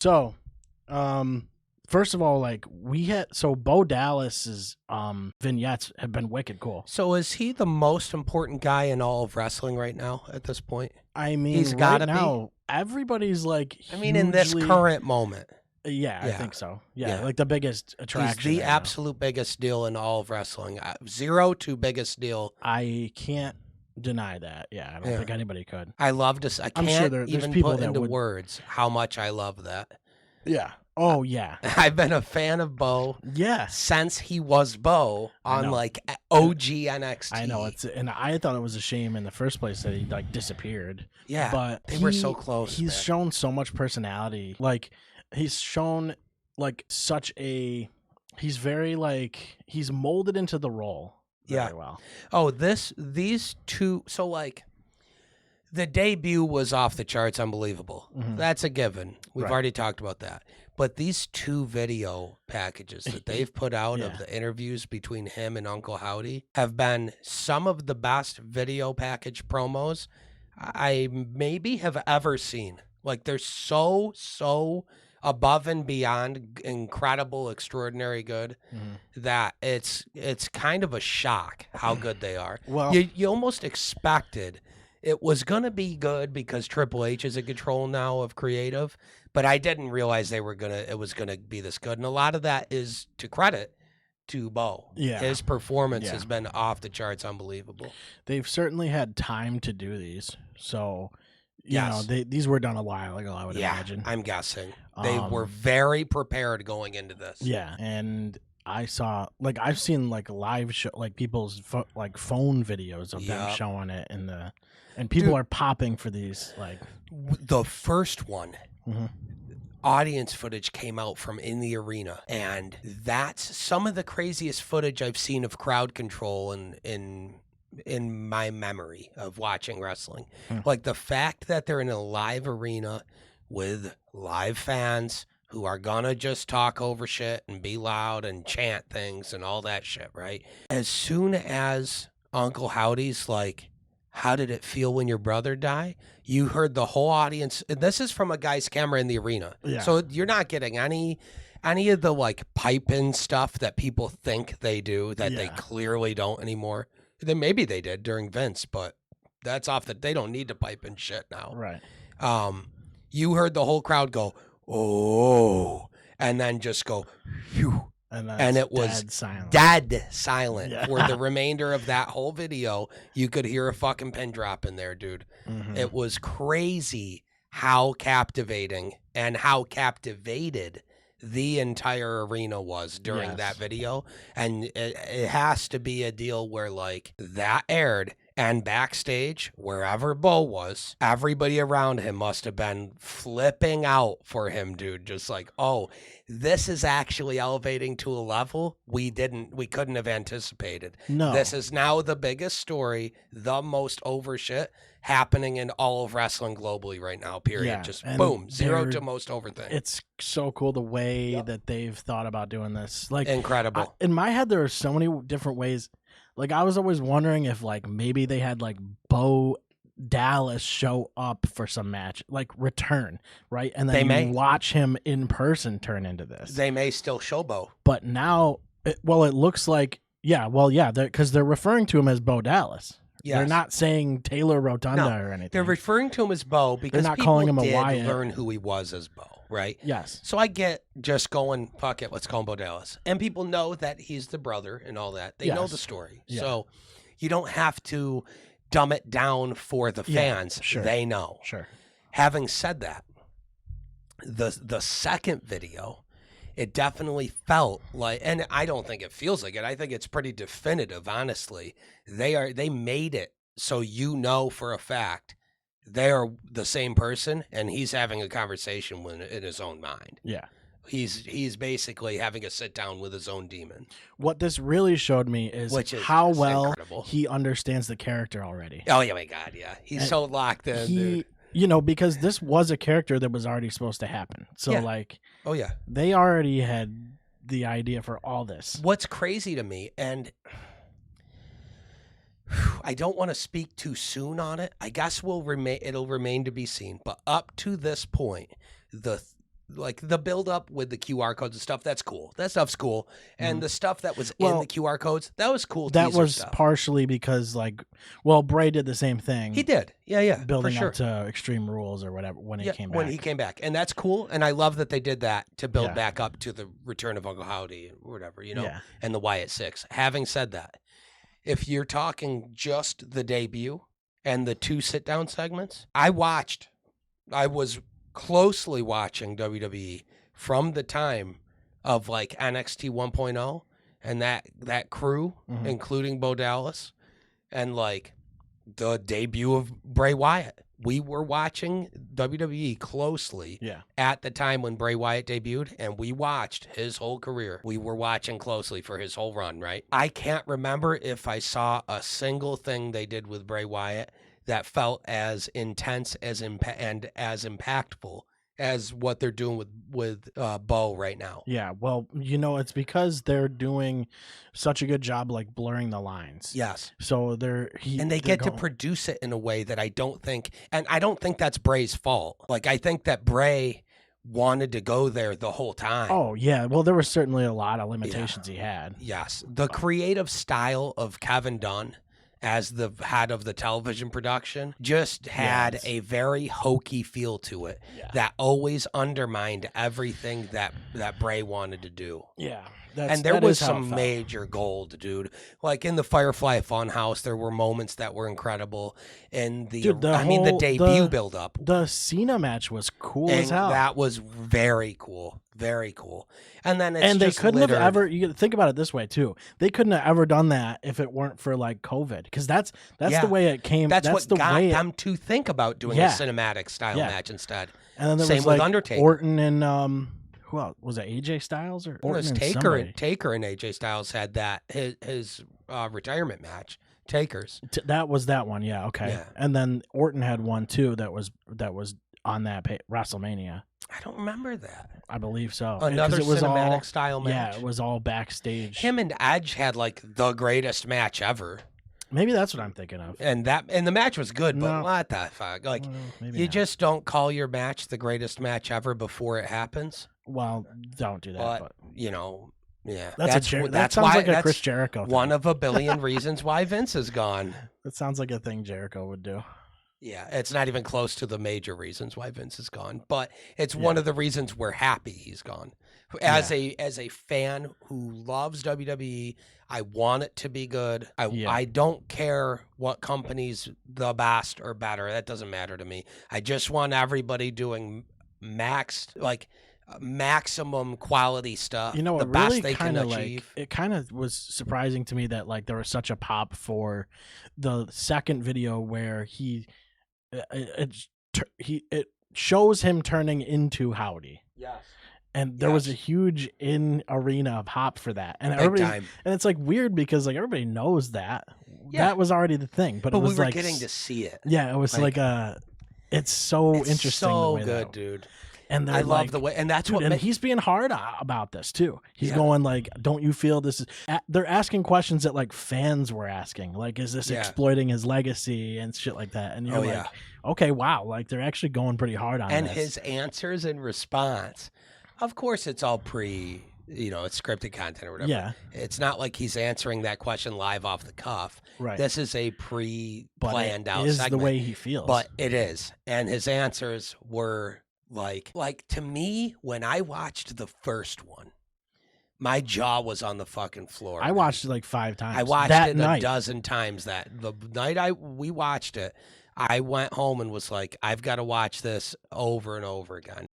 So, first of all, like Bo Dallas's vignettes have been wicked cool. So is he the most important guy in all of wrestling right now at this point? I mean, He's right gotta now, everybody's like, I mean, in this hugely- current moment. Yeah, I think so. Yeah, like the biggest attraction. He's the right now. absolute biggest deal in all of wrestling. 0 to biggest deal. I can't deny that. Yeah, I don't think anybody could. I love to. I I'm can't sure there's even people put that into would- words how much I love that. Yeah. Oh yeah. I've been a fan of Bo Yes. since he was Bo I on know. like OG NXT. I know and I thought it was a shame in the first place that he like disappeared. Yeah, but they were so close. He's man. shown so much personality. Like he's shown like such a. He's very like he's molded into the role. Very well. Oh, these two. So like, the debut was off the charts, unbelievable. Mhm. That's a given. We've Right. already talked about that. But these 2 video packages that they've put out Yeah. of the interviews between him and Uncle Howdy have been some of the best video package promos I maybe have ever seen. Like they're so above and beyond incredible, extraordinary good that it's kind of a shock how good they are. Well, You almost expected it was going to be good because Triple H is in control now of creative, but I didn't realize it was going to be this good. And a lot of that is to credit to Bo. Yeah. His performance has been off the charts, unbelievable. They've certainly had time to do these. So, you Yes. know, these were done a while ago, I would imagine. I'm guessing. They were very prepared going into this. Yeah, and I've seen like live show, like people's like phone videos of them showing it and people are popping for these. Like the first one, audience footage came out from in the arena, and that's some of the craziest footage I've seen of crowd control in my memory of watching wrestling. Like the fact that they're in a live arena with live fans who are gonna just talk over shit and be loud and chant things and all that shit, right? As soon as Uncle Howdy's like, how did it feel when your brother died? You heard the whole audience. And this is from a guy's camera in the arena. Yeah. So you're not getting any of the like pipe-in stuff that people think they do that they clearly don't anymore. Then maybe they did during Vince, but that's off they don't need to pipe in shit now. right. You heard the whole crowd go, oh, and then just go, phew. And it was dead silent for the remainder of that whole video. You could hear a fucking pin drop in there, dude. It was crazy how captivating and how captivated the entire arena was during that video. And it has to be a deal where like that aired, and backstage, wherever Bo was, everybody around him must have been flipping out for him, dude. Just like, oh, this is actually elevating to a level we couldn't have anticipated. No. This is now the biggest story, the most over shit happening in all of wrestling globally right now, period. Yeah, Just and boom, 0 to most over thing. It's so cool the way that they've thought about doing this. Like incredible. In my head, there are so many different ways. Like I was always wondering if like maybe they had like Bo Dallas show up for some match, like return, right? And then you watch him in person turn into this. They may still show Bo. But now, it looks like, because they're referring to him as Bo Dallas. Yes. They're not saying Taylor Rotunda or anything. They're referring to him as Bo because they're not people calling him a did Wyatt. learn who he was as Bo, right? Yes. So I get just going, fuck it, let's call him Bo Dallas. And people know that he's the brother and all that. They know the story. Yeah. So you don't have to dumb it down for the fans. Sure. They know. Sure. Having said that, the second video, it definitely felt like, and I don't think it feels like it. I think it's pretty definitive, honestly. They made it so you know for a fact they are the same person, and he's having a conversation in his own mind. Yeah. He's basically having a sit down with his own demon. What this really showed me is how well incredible. He understands the character already. Oh yeah, my God, yeah. He's so locked in, dude. You know, because this was a character that was already supposed to happen. So like, oh yeah, they already had the idea for all this. What's crazy to me, and I don't want to speak too soon on it. I guess it'll remain to be seen. But up to this point, the like the build up with the QR codes and stuff, that's cool. That stuff's cool. And the stuff that was in the QR codes, that was cool. That was stuff. Partially because Bray did the same thing. He did. Yeah. Building up to Extreme Rules or whatever when he came back. When he came back. And that's cool. And I love that they did that to build back up to the return of Uncle Howdy or whatever, and the Wyatt 6. Having said that, if you're talking just the debut and the 2 sit-down segments, I was closely watching WWE from the time of NXT 1.0 and that crew, including Bo Dallas, and the debut of Bray Wyatt. We were watching WWE closely at the time when Bray Wyatt debuted, and we watched his whole career. We were watching closely for his whole run, right? I can't remember if I saw a single thing they did with Bray Wyatt that felt as intense and as impactful as what they're doing with Bo right now. Yeah, well, it's because they're doing such a good job blurring the lines. Yes. So they get to produce it in a way that I don't think that's Bray's fault. I think that Bray wanted to go there the whole time. Oh, yeah. Well, there were certainly a lot of limitations he had. Yes. The creative style of Kevin Dunn as the head of the television production just had a very hokey feel to it that always undermined everything that Bray wanted to do. Yeah. And there was some major gold, dude. In the Firefly Funhouse, there were moments that were incredible. And the debut build-up. The Cena match was cool as hell. That was very cool. Very cool. And then they couldn't have ever. You think about it this way too. They couldn't have ever done that if it weren't for COVID, because that's the way it came. That's what got them to think about doing a cinematic style match instead. And then there Same was with Undertaker, Orton, and who else was it? AJ Styles or Orton? Taker and AJ Styles had that his retirement match. Taker's. That was that one. Yeah. Okay. Yeah. And then Orton had one too. That was on that WrestleMania. I don't remember that. I believe so. Another cinematic style match. Yeah, it was all backstage. Him and Edge had the greatest match ever. Maybe that's what I'm thinking of. And the match was good, but what the fuck? Just don't call your match the greatest match ever before it happens. Well, don't do that. But yeah. That sounds like a Chris Jericho thing. One of a billion reasons why Vince is gone. That sounds like a thing Jericho would do. Yeah, it's not even close to the major reasons why Vince is gone, but it's one of the reasons we're happy he's gone. As a fan who loves WWE, I want it to be good. I don't care what company's the best or better. That doesn't matter to me. I just want everybody doing maximum quality stuff. The really best they can achieve. It kind of was surprising to me that there was such a pop for the second video where it shows him turning into Howdy. Yes. And there was a huge in-arena pop for that. And everybody, and it's weird because everybody knows that. Yeah. That was already the thing. But it was we were getting to see it. Yeah, it was it's so interesting. So good, dude. And I love the way, and that's and he's being hard about this too. He's going don't you feel this is? They're asking questions that fans were asking, is this exploiting his legacy and shit like that? And you're okay, wow, they're actually going pretty hard on. And this. His answers and response, of course, it's all it's scripted content or whatever. Yeah, it's not like he's answering that question live off the cuff. Right. This is a pre-planned out is segment. The way he feels, but it is, and his answers were. To me, when I watched the first one, my jaw was on the fucking floor. I watched it 5 times. I watched it a dozen times. The night we watched it, I went home and was I've got to watch this over and over again.